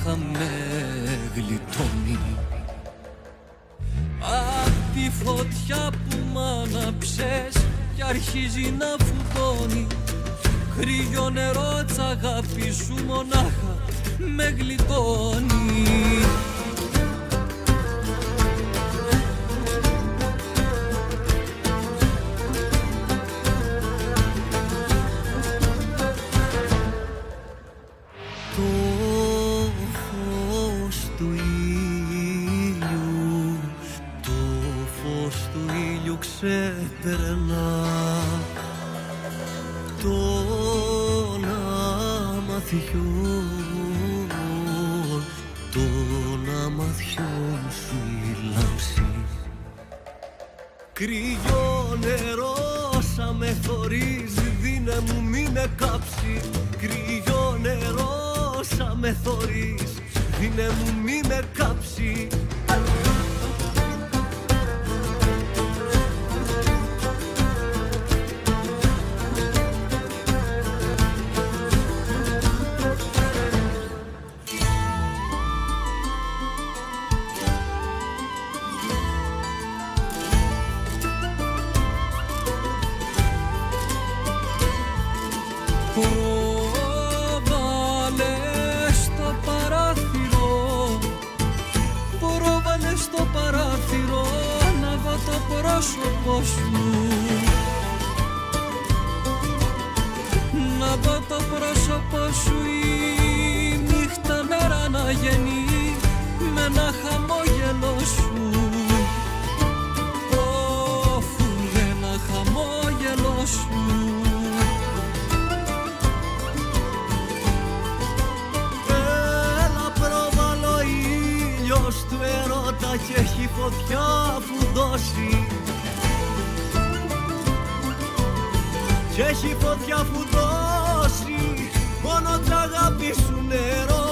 μονάχα με γλιτώνει. Απ' τη φωτιά που μ' άναψες κι αρχίζει να φουντώνει, κρύο νερό της αγάπης σου μονάχα με γλιτώνει. Ξεπερνά των αμαθιών σου η λάμψη. Κρύο νερό σαν με θωρίζει, δίνε μου μη με κάψει. Κρύο νερό σαν με θωρείς, δίνε μου μη με κάψει. Πρόσωπο σου, να δω το πρόσωπο σου η νύχτα μέρα να γεννεί με ένα χαμόγελο σου. Όφου ένα χαμόγελο σου. Έλα πρόβαλο ήλιος του ερώτα και έχει φωτιά φουντώσει. Κι έχει φωτιά φουντώσει, μόνο τ' αγάπη σου νερό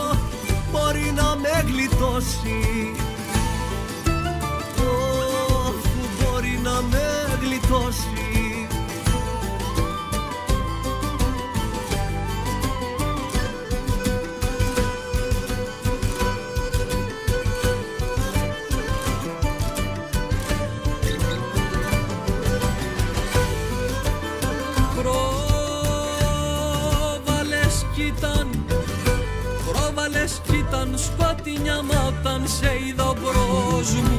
μπορεί να με γλιτώσει. Αφού μπορεί να με γλιτώσει. Πρόβαλες κι ήταν σκοτεινιά μα όταν σε είδα μπρος μου.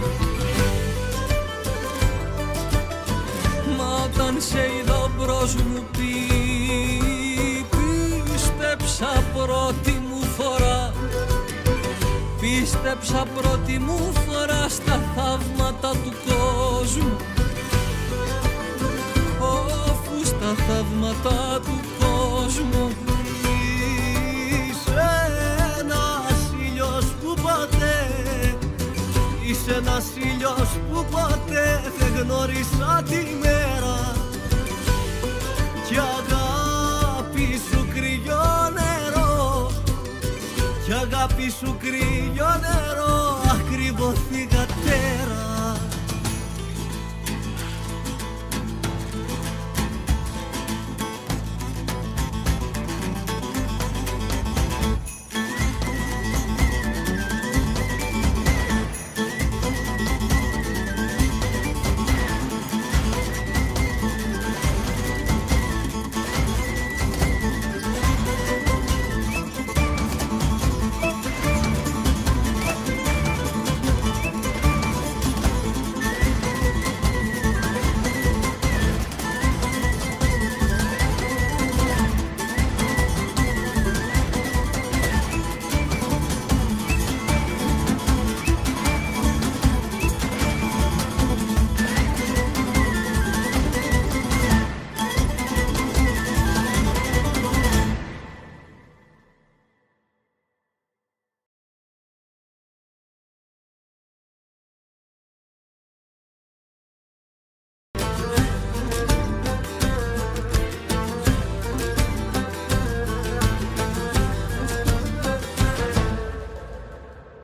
Μα όταν σε είδα μπρος μου πίστεψα πρώτη μου φορά. Πίστεψα πρώτη μου φορά στα θαύματα του κόσμου. Αφού στα θαύματα του κόσμου είσαι ένας ήλιος που ποτέ δεν γνώρισα τη μέρα. Κι αγάπη σου κρύο νερό, κι αγάπη σου κρύο νερό, ακριβωθήκα